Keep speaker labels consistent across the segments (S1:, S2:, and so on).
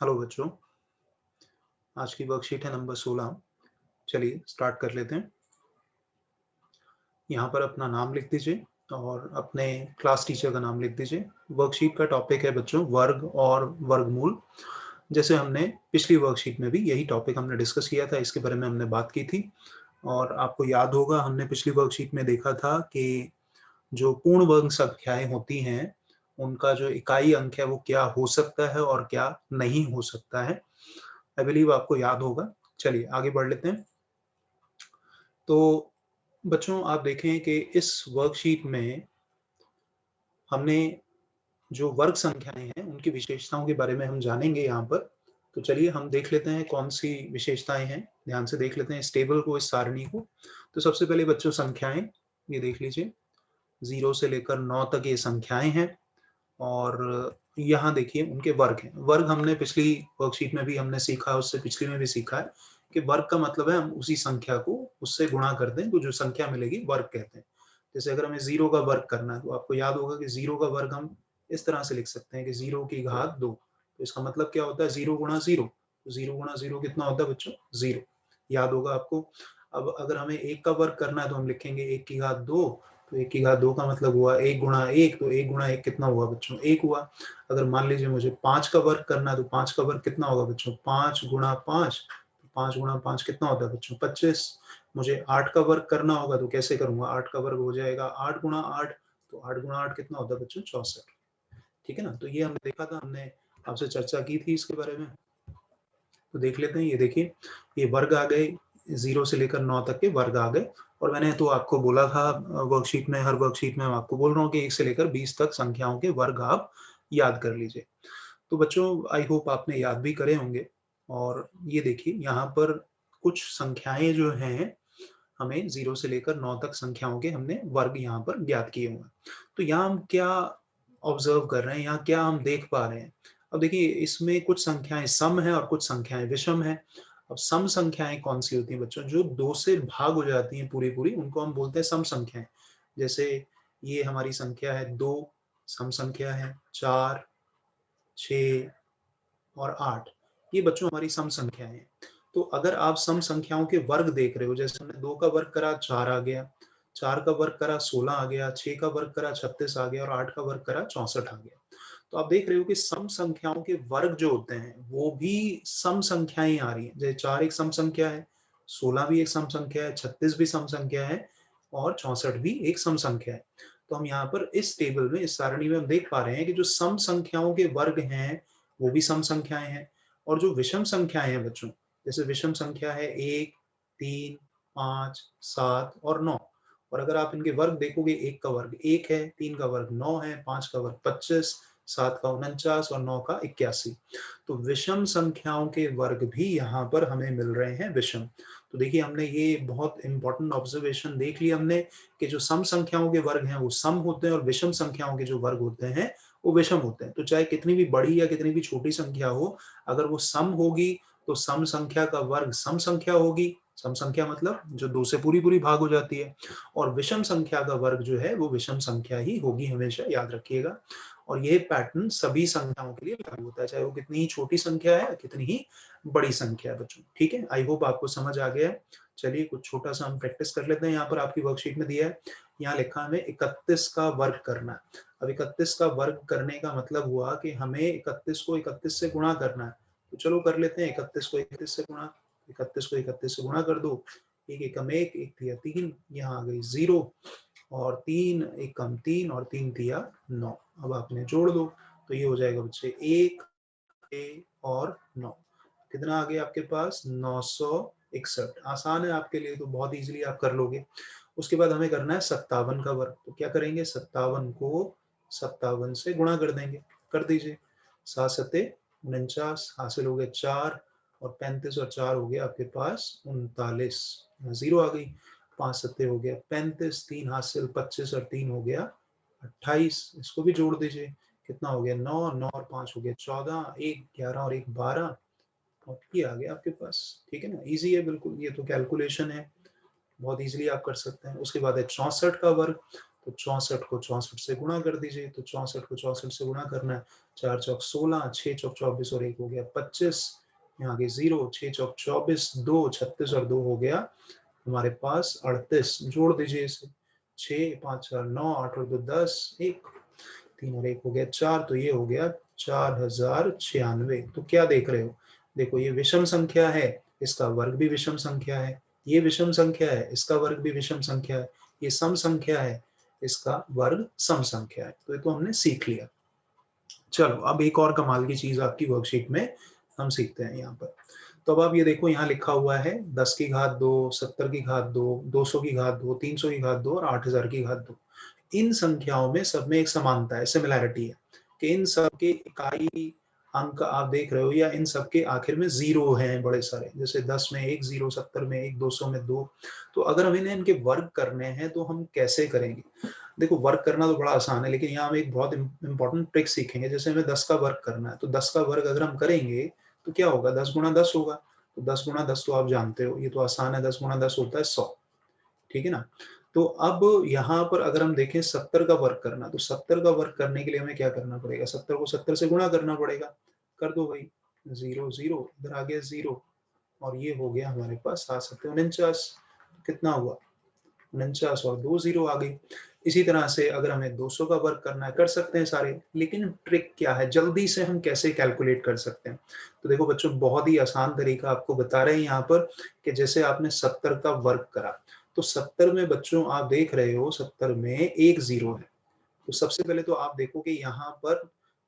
S1: Hello बच्चों, आज की वर्कशीट है नंबर 16। चलिए स्टार्ट कर लेते हैं। यहाँ पर अपना नाम लिख दीजिए और अपने क्लास टीचर का नाम लिख दीजिए। वर्कशीट का टॉपिक है बच्चों वर्ग और वर्गमूल। जैसे हमने पिछली वर्कशीट में भी यही टॉपिक हमने डिस्कस किया था, इसके बारे में हमने बात की थी। और आपको याद होगा हमने पिछली वर्कशीट में देखा था कि जो पूर्ण वर्ग संख्याएं होती हैं, उनका जो इकाई अंक है वो क्या हो सकता है और क्या नहीं हो सकता है। आई बिलीव आपको याद होगा। चलिए आगे बढ़ लेते हैं। तो बच्चों आप देखें कि इस वर्कशीट में हमने जो वर्ग संख्याएं हैं उनकी विशेषताओं के बारे में हम जानेंगे यहाँ पर। तो चलिए हम देख लेते हैं कौन सी विशेषताएं हैं। ध्यान से देख लेते हैं इस टेबल को, इस सारणी को। तो सबसे पहले बच्चों संख्याएं, ये देख लीजिए 0 से लेकर 9 तक ये संख्याएं हैं। और यहाँ देखिए उनके वर्ग हैं। वर्ग हमने पिछली वर्कशीट में भी हमने सीखा, उससे पिछली में भी सीखा है कि वर्ग का मतलब है हम उसी संख्या को उससे गुणा कर दें तो जो संख्या मिलेगी वर्ग कहते हैं। जैसे अगर हमें 0 का वर्ग करना है तो आपको याद होगा कि 0 का वर्ग हम इस तरह से लिख सकते हैं कि 0 की घात 2। तो इसका मतलब क्या होता है 0 गुणा 0। तो 0 गुणा 0 कितना होता है बच्चों 0। याद होगा आपको। अब अगर हमें 1 का वर्ग करना है तो हम लिखेंगे 1 की घात 2। तो 1 की घात 2 का मतलब हुआ 1 गुणा 1। तो 1 गुणा 1 कितना हुआ बच्चों 1 हुआ। अगर मान लीजिए मुझे 5 का वर्ग करना है तो 5 का वर्ग कितना होगा बच्चों 5 गुणा 5। 5 गुणा 5 कितना होता है बच्चों 25। मुझे 8 का वर्ग करना होगा तो कैसे करूंगा 8 का वर्ग हो जाएगा 8 गुणा 8। तो 8 गुणा 8 कितना होता है बच्चों 64। ठीक है ना। तो ये हमने देखा था, हमने आपसे चर्चा की थी इसके बारे में। तो देख लेते हैं। ये देखिए ये वर्ग आ गए, 0 से लेकर 9 तक के वर्ग आ गए। और मैंने तो आपको बोला था वर्कशीट में, हर वर्कशीट में मैं आपको बोल रहा हूँ कि 1 से लेकर 20 तक संख्याओं के वर्ग आप याद कर लीजिए। तो बच्चों आई होप आपने याद भी करे होंगे। और ये देखिए यहाँ पर कुछ संख्याएं जो हैं, हमें 0 से लेकर 9 तक संख्याओं के हमने वर्ग यहाँ पर ज्ञात किए हुए हैं। तो यहाँ हम क्या ऑब्जर्व कर रहे हैं, यहाँ क्या हम देख पा रहे हैं। अब देखिए इसमें कुछ संख्याएं सम है और कुछ संख्याएं विषम है। अब सम संख्याएं कौन सी होती हैं बच्चों, जो 2 से भाग हो जाती हैं पूरी पूरी, उनको हम बोलते हैं सम संख्याएं। जैसे ये हमारी संख्या है 2, सम संख्या है 4, 6 और 8। ये बच्चों हमारी सम संख्याएं हैं। तो अगर आप सम संख्याओं के वर्ग देख रहे हो, जैसे हमने 2 का वर्ग करा 4 आ गया, 4 का वर्ग करा 16 आ गया, 6 का वर्ग करा 36 आ गया और 8 का वर्ग करा 64 आ गया। तो आप देख रहे हो कि सम संख्याओं के वर्ग जो होते हैं वो भी सम संख्याएं आ रही हैं। जैसे 4 एक सम संख्या है, 16 भी एक सम संख्या है, 36 भी सम संख्या है और 64 भी एक सम संख्या है। तो हम यहाँ पर इस टेबल में, इस सारणी में हम देख पा रहे हैं कि जो सम संख्याओं के वर्ग हैं वो भी सम संख्याएं हैं। और जो विषम संख्याएं हैं बच्चों, जैसे विषम संख्या है 1, 3, 5, 7 और 9। और अगर आप इनके वर्ग देखोगे, 1 का वर्ग 1 है, 3 का वर्ग 9 है, 5 का वर्ग 25, 7 का 49 और 9 का 81। तो विषम संख्याओं के वर्ग भी यहाँ पर हमें मिल रहे हैं विषम। तो देखिए हमने ये बहुत इंपॉर्टेंट ऑब्जर्वेशन देख लिया हमने कि जो सम संख्याओं के वर्ग हैं वो सम होते हैं और विषम संख्याओं के जो वर्ग होते हैं वो विषम होते हैं। तो चाहे कितनी भी बड़ी या कितनी भी छोटी संख्या हो, अगर वो सम होगी तो सम संख्या का वर्ग सम संख्या होगी। सम संख्या मतलब जो 2 से पूरी पूरी भाग हो जाती है। और विषम संख्या का वर्ग जो है वो विषम संख्या ही होगी, हमेशा याद रखिएगा। और ये पैटर्न सभी संख्याओं के लिए लागू होता है, चाहे वो कितनी ही छोटी संख्या है कितनी ही बड़ी संख्या है बच्चों। ठीक है, आई होप आपको समझ आ गया है। चलिए कुछ छोटा सा हम प्रैक्टिस कर लेते हैं। यहाँ पर आपकी वर्कशीट में दिया है, यहाँ लिखा हमें 31 का वर्ग करना है। अब 31 का वर्ग करने का मतलब हुआ कि हमें 31 को 31 से गुणा करना है। तो चलो कर लेते हैं 31 को 31 से गुणा। 31 को 31 से गुणा कर दो। एक एकम एक, एक तिया 3, यहाँ आ गई 0 और 3 एकम 3 और 3 तिया 9। अब आपने जोड़ दो तो ये हो जाएगा बच्चे 1 और 9। कितना आ गया आपके पास 961। आसान है आपके लिए, तो बहुत इजीली आप कर लोगे। उसके बाद हमें करना है 57 का वर्ग। तो क्या करेंगे 57 को 57 से गुणा कर देंगे। कर दीजिए। 7 सत्ते 49, हासिल हो गए 4 और 35 और 4 हो गया आपके पास 39। 0 आ गई। 5 सत्ते हो गया 35, 3 हासिल 25 और 3 हो गया 28। इसको भी जोड़ दीजिए। कितना हो गया 9, 9 और 5 हो गया 14, 1 11 और 1 12 और ये आ गया आपके पास। ठीक है ना, इजी है बिल्कुल, ये तो कैलकुलेशन है, बहुत इजीली आप कर सकते हैं। उसके बाद है 64 का वर्ग। तो 64 को 64 से गुणा कर दीजिए, तो 64 को 64 से गुणा करना है, 4 चौक 16, 6 चौक 24 और 1 हो गया 25, यहाँ आगे 0, 6 चौक 24, 2 36 और 2 हो गया हमारे पास 38, जोड़ दीजिए इसे, 6 5 4 9, 8 और 2 10, 1 3 और 1 हो गया 4, तो ये हो गया 4096। तो क्या देख रहे हो, देखो ये विषम संख्या है, इसका वर्ग भी विषम संख्या है, ये विषम संख्या है, इसका वर्ग भी विषम संख्या है, ये सम संख्या है, इसका वर्ग सम संख्या है। तो ये तो हमने सीख लिया। चलो अब एक और कमाल की चीज आपकी वर्कशीट में हम सीखते हैं यहाँ पर। तो अब आप ये देखो, यहाँ लिखा हुआ है 10 की घात 2, 70 की घात 2, 200 की घात 2, 300 की घात 2 और 8000 की घात 2। इन संख्याओं में सब में एक समानता है, सिमिलैरिटी है कि इन सब के इकाई अंक आप देख रहे हो, या इन सब के आखिर में जीरो हैं बड़े सारे, जैसे 10 में 1 जीरो, 70 में 1, 200 में 2। तो अगर हमें इनके वर्ग करने हैं तो हम कैसे करेंगे? देखो वर्ग करना तो बड़ा आसान है, लेकिन यहाँ हम एक बहुत इंपॉर्टेंट ट्रिक सीखेंगे। जैसे हमें 10 का वर्ग करना है, तो 10 का वर्ग अगर हम करेंगे तो क्या होगा, 10 गुणा 10 होगा। तो 10 गुणा 10 तो आप जानते हो, ये तो आसान है, 10 गुणा 10 होता है 100, ठीक है ना। तो अब यहाँ पर अगर हम देखें 70 का वर्ग करना, तो 70 का वर्ग करने के लिए हमें क्या करना पड़ेगा, 70 को 70 से गुणा करना पड़ेगा। कर दो भाई, 0 0, इधर आ गया 0, और ये हो गया हमारे पास 7 7 49, कितना हुआ 49, और 2 0 आ गई। इसी तरह से अगर हमें 200 का वर्ग करना है, कर सकते हैं सारे, लेकिन ट्रिक क्या है, जल्दी से हम कैसे कैलकुलेट कर सकते हैं? तो देखो बच्चों, बहुत ही आसान तरीका आपको बता रहे हैं यहाँ पर, कि जैसे आपने 70 का वर्ग करा, तो 70 में बच्चों आप देख रहे हो 70 में एक 0 है। तो सबसे पहले तो आप देखो कि यहाँ पर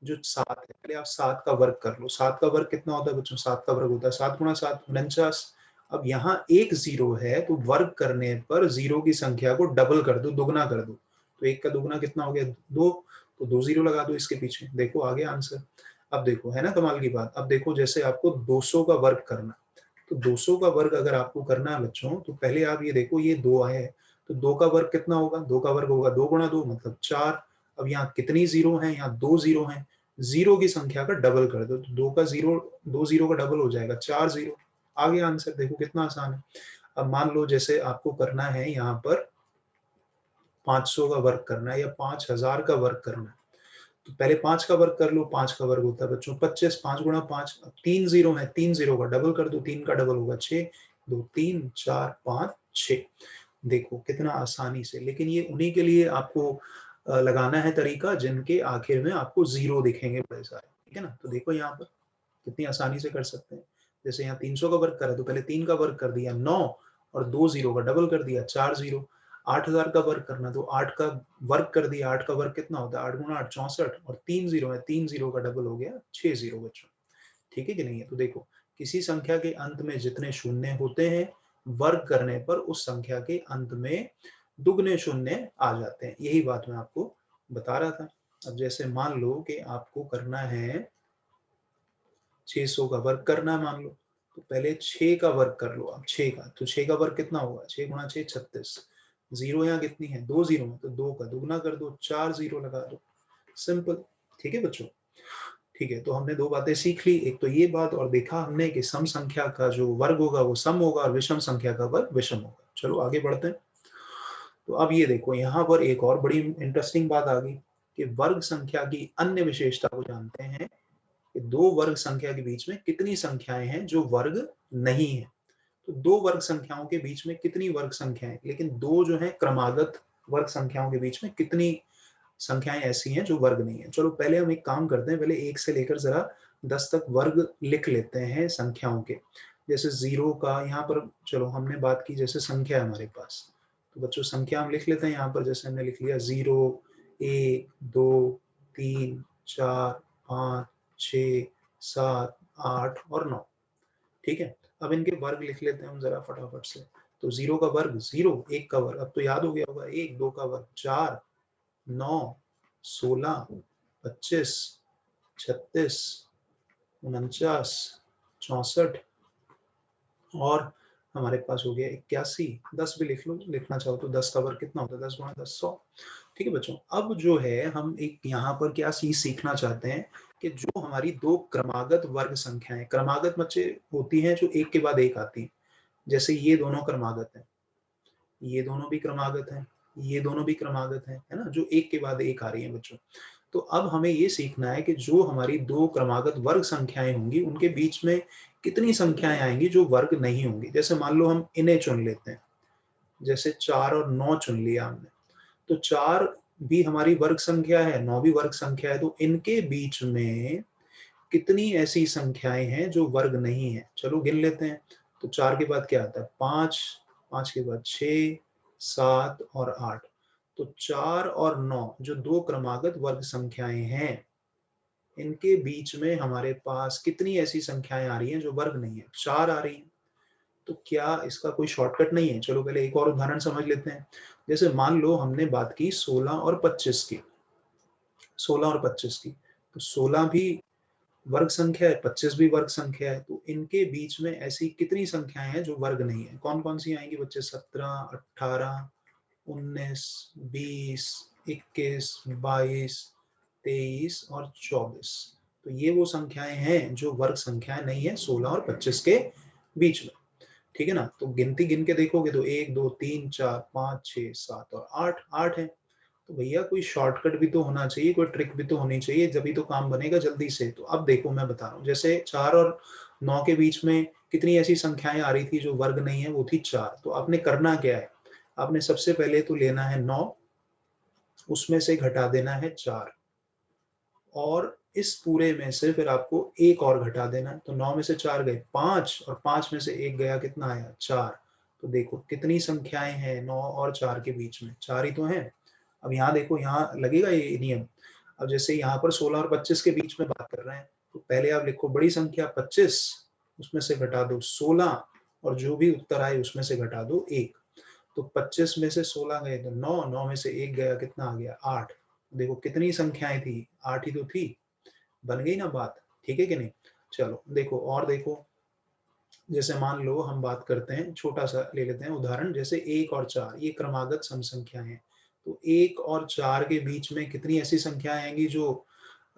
S1: जो 7 है, पहले आप 7 का वर्ग कर लो। 7 का वर्ग कितना होता है बच्चों, 7 का वर्ग होता है 7 गुणा 7 49। अब यहाँ एक 0 है, तो वर्ग करने पर 0 की संख्या को डबल कर दो, दुगना कर दो। तो 1 का दुगना कितना हो गया 2, तो 2 0 लगा दो इसके पीछे, देखो आ गया आंसर। अब देखो, है ना कमाल की बात। अब देखो जैसे आपको 200 का वर्ग करना, तो 200 का वर्ग अगर आपको करना है बच्चों, तो पहले आप ये देखो, ये 2 है, तो 2 का वर्ग कितना होगा, 2 का वर्ग होगा 2 गुणा 2 मतलब 4। अब यहाँ कितनी 0 हैं, यहाँ 2 0 हैं, 0 की संख्या का डबल कर दो, तो 2 का 0, 2 0 का डबल हो जाएगा 4 0, आ गया आंसर। देखो कितना आसान है। अब मान लो जैसे आपको करना है यहाँ पर 500 का वर्ग करना है, या 5000 का वर्ग करना है, तो पहले 5 का वर्ग कर लो। 5 का वर्ग होता है बच्चों 25, 5 गुणा 5, 3 0 है, 3 0 का डबल कर दो, 3 का डबल होगा 6, 2 3 4 5 6। देखो कितना आसानी से, लेकिन ये उन्हीं के लिए आपको लगाना है तरीका जिनके आखिर में आपको 0 दिखेंगे बड़े सारे, ठीक है ना। तो देखो यहाँ पर कितनी आसानी से कर सकते हैं। जैसे यहाँ 300 का वर्ग करा, तो पहले 3 का वर्ग कर दिया 9, और 2 0 का डबल कर दिया 4 0। 8000 का वर्ग करना, तो 8 का वर्ग कर दिया, 8 का वर्ग कितना होता है 8 गुणा 8 64, और 3 0 है, 3 0 का डबल हो गया 6 0 बच्चों, ठीक है कि नहीं है। तो देखो किसी संख्या के अंत में जितने शून्य होते हैं, वर्ग करने पर उस संख्या के अंत में दुगने शून्य आ जाते हैं। यही बात मैं आपको बता रहा था। अब जैसे मान लो कि आपको करना है 600 का वर्ग करना है मान लो, तो पहले 6 का वर्ग कर लो आप, 6 का, तो 6 का वर्ग कितना होगा, 6 गुणा 6 36, 0 यहाँ कितनी है 2 0 है, तो 2 का दुगना कर दो, 4 0 लगा दो, सिंपल, ठीक है बच्चों। ठीक है, तो हमने दो बातें सीख ली, एक तो ये बात, और देखा हमने कि सम संख्या का जो वर्ग होगा वो सम होगा, और विषम संख्या का वर्ग विषम होगा। चलो आगे बढ़ते हैं। तो अब ये देखो, यहाँ पर एक और बड़ी इंटरेस्टिंग बात आ गई कि वर्ग संख्या की अन्य विशेषता को जानते हैं कि दो वर्ग संख्या के बीच में कितनी संख्याएं हैं जो वर्ग नहीं है। तो दो वर्ग संख्याओं के बीच में कितनी वर्ग संख्याएं, लेकिन दो जो है क्रमागत वर्ग संख्याओं के बीच में कितनी संख्याएं ऐसी हैं जो वर्ग नहीं है। चलो पहले हम एक काम करते हैं, पहले 1 से लेकर जरा 10 तक वर्ग लिख लेते हैं संख्याओं के। जैसे 0 का यहाँ पर, चलो हमने बात की जैसे संख्या है हमारे पास, तो बच्चों संख्या हम लिख लेते हैं यहाँ पर। जैसे हमने लिख लिया 0 1 2 3 4 5 6 7 8 और 9, ठीक है। अब इनके वर्ग लिख लेते हैं हम जरा फटाफट से। तो 0 का वर्ग 0, 1 का वर्ग अब तो याद हो गया होगा 1, 2 का वर्ग 4, 9 16 25 36 49 64, और हमारे पास हो गया 81। 10 भी लिख लो, लिखना चाहो तो। 10 का वर्ग कितना होता है, 10 गुणा 10 100, ठीक है बच्चों। अब जो है हम एक यहाँ पर क्या चीज सीखना चाहते हैं कि जो हमारी दो क्रमागत वर्ग संख्याएं, क्रमागत बच्चे होती हैं जो एक के बाद एक आती हैं। जैसे ये दोनों क्रमागत हैं, ये दोनों भी क्रमागत हैं, ये दोनों भी क्रमागत है ना, जो एक के बाद एक आ रही हैं बच्चों। तो अब हमें ये सीखना है कि जो हमारी दो क्रमागत वर्ग संख्याएं होंगी उनके बीच में कितनी संख्याएं आएंगी जो वर्ग नहीं होंगी। जैसे मान लो हम इन्हें चुन लेते हैं, जैसे 4 और 9 चुन लिया हमने, तो 4 भी हमारी वर्ग संख्या है, 9 भी वर्ग संख्या है, तो इनके बीच में कितनी ऐसी संख्याएं हैं जो वर्ग नहीं है। चलो गिन लेते हैं। तो 4 के बाद क्या आता है? 5, 5 के बाद 6, 7 और 8। तो 4 और 9 जो दो क्रमागत वर्ग संख्याएं हैं, इनके बीच में हमारे पास कितनी ऐसी संख्याएं आ रही हैं जो वर्ग नहीं है? 4 आ रही हैं। तो क्या इसका कोई शॉर्टकट नहीं है? चलो पहले एक और उदाहरण समझ लेते हैं। जैसे मान लो हमने बात की 16 और 25 की, 16 और 25 की, तो 16 भी वर्ग संख्या है, 25 भी वर्ग संख्या है, तो इनके बीच में ऐसी कितनी संख्याएं हैं जो वर्ग नहीं है? कौन कौन सी आएंगी बच्चे? 17, 18, 19, 20, 21, 22, 23 और 24। तो ये वो संख्याएं हैं जो वर्ग संख्याएं नहीं है 16 और 25 के बीच में। ठीक है ना? तो गिनती गिन के देखोगे तो 1, 2, 3, 4, 5, 6, 7 और 8, 8 है। तो भैया कोई शॉर्टकट भी तो होना चाहिए, कोई ट्रिक भी तो होनी चाहिए, जब तो काम बनेगा जल्दी से। तो अब देखो मैं बता रहा हूँ, जैसे 4 और 9 के बीच में कितनी ऐसी संख्याएं आ रही थी जो वर्ग नहीं है, वो थी 4। तो आपने करना क्या है? आपने सबसे पहले तो लेना है 9, उसमें से घटा देना है 4, और इस पूरे में से फिर आपको एक और घटा देना है। तो 9 में से 4 गए 5, और 5 में से एक गया, कितना आया? 4। तो देखो कितनी संख्याएं हैं 9 और 4 के बीच में? 4 ही तो हैं। अब यहाँ देखो, यहाँ लगेगा ये नियम। अब जैसे यहाँ पर 16 और 25 के बीच में बात कर रहे हैं, तो पहले आप लिखो बड़ी संख्या 25, उसमें से घटा दो 16, और जो भी उत्तर आए उसमें से घटा दो 1। तो 25 में से 16 गए तो 9, 9 में से 1 गया, कितना आ गया? 8। देखो कितनी संख्याएं थी? 8 ही तो थी। बन गई ना बात? ठीक है कि नहीं? चलो देखो और देखो, जैसे मान लो हम बात करते हैं, छोटा सा ले लेते हैं उदाहरण, जैसे 1 और 4 ये क्रमागत सम संख्याएं हैं। तो 1 और 4 के बीच में कितनी ऐसी संख्याएं आएंगी जो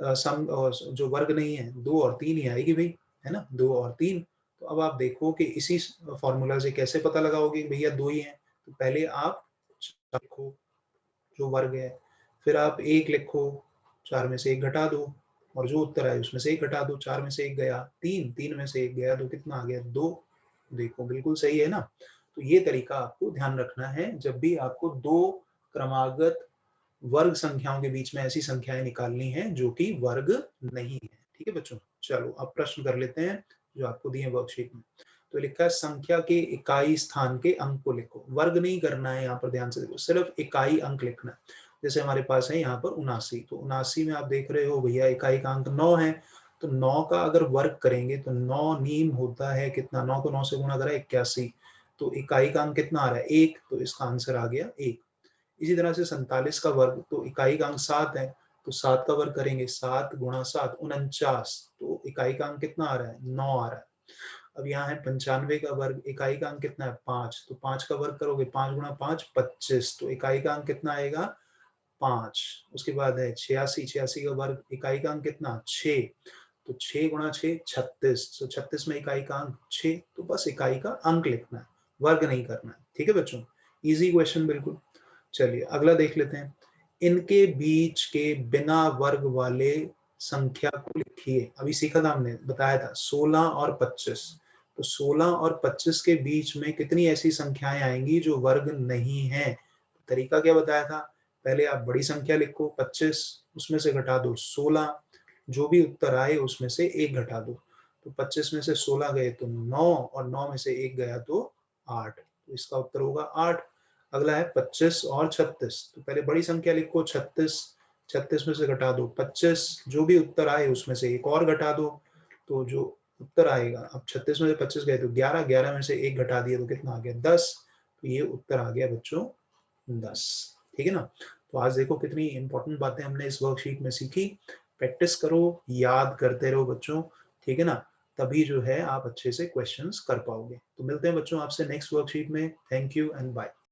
S1: जो वर्ग नहीं है? 2 और 3 ही आएगी भाई, है ना? 2 और 3। तो अब आप देखो कि इसी फॉर्मूला से कैसे पता लगाओगे कि भैया 2 ही हैं। तो पहले आप 4 लिखो जो वर्ग है, फिर आप 1 लिखो, 4 में से 1 घटा दो, और जो उत्तर आए उसमें से 1 घटा दो। 4 में से 1 गया 3, 3 में से 1 गया तो कितना आ गया? 2। देखो बिल्कुल सही है ना? तो ये तरीका आपको ध्यान रखना है जब भी आपको दो क्रमागत वर्ग संख्याओं के बीच में ऐसी संख्याएं निकालनी है जो कि वर्ग नहीं है। ठीक है बच्चों? चलो अब प्रश्न कर लेते हैं जो आपको दिए वर्कशीट में। तो लिखा है संख्या के इकाई स्थान के अंक को लिखो। वर्ग नहीं करना है यहाँ पर, ध्यान से देखो, सिर्फ इकाई अंक लिखना है। जैसे हमारे पास है यहाँ पर 79, तो 79 में आप देख रहे हो भैया इकाई का अंक 9 है। तो 9 का अगर वर्ग करेंगे तो 9 नीम होता है कितना? 9 को 9 से गुणा करा 81, तो इकाई का अंक कितना आ रहा है? 1, तो इसका आंसर आ गया 1। इसी तरह से 47 का वर्ग, तो इकाई का अंक 7 है, तो 7 का वर्ग करेंगे 7 गुणा 7 49, तो इकाई का अंक कितना आ रहा है? 9 आ रहा है। अब यहाँ है 95 का वर्ग, इकाई का अंक कितना है? 5, तो 5 का वर्ग करोगे 5 गुणा 5 25, तो इकाई का अंक कितना आएगा? 5। उसके बाद है 86, 86 का वर्ग, इकाई का अंक कितना? 6, तो 6 गुणा 6 36, तो 36 में इकाई का अंक 6, तो बस इकाई का अंक लिखना है, वर्ग नहीं करना है। ठीक है बच्चों? इजी क्वेश्चन बिल्कुल। चलिए अगला देख लेते हैं। इनके बीच के बिना वर्ग वाले संख्या को लिखिए। अभी सीखा था हमने, बताया था 16 और 25। तो 16 और 25 के बीच में कितनी ऐसी संख्याएं आएंगी जो वर्ग नहीं है? तरीका क्या बताया था? पहले आप बड़ी संख्या लिखो 25, उसमें से घटा दो 16, जो भी उत्तर आए उसमें से 1 घटा दो। तो 25 में से 16 गए तो 9, और 9 में से 1 गया तो 8, तो इसका उत्तर होगा 8। अगला है 25 और 36, तो पहले बड़ी संख्या लिखो 36, 36 में से घटा दो 25, जो भी उत्तर आए उसमें से एक और घटा दो। तो जो उत्तर आएगा, अब 36 में से 25 गए तो 11, 11 में से एक घटा दिया तो कितना आ गया? 10। तो ये उत्तर आ गया बच्चों 10। ठीक है ना? तो आज देखो कितनी इंपॉर्टेंट बातें हमने इस वर्कशीट में सीखी। प्रैक्टिस करो, याद करते रहो बच्चों। ठीक है ना? तभी जो है आप अच्छे से क्वेश्चंस कर पाओगे। तो मिलते हैं बच्चों आपसे नेक्स्ट वर्कशीट में। Thank you and bye.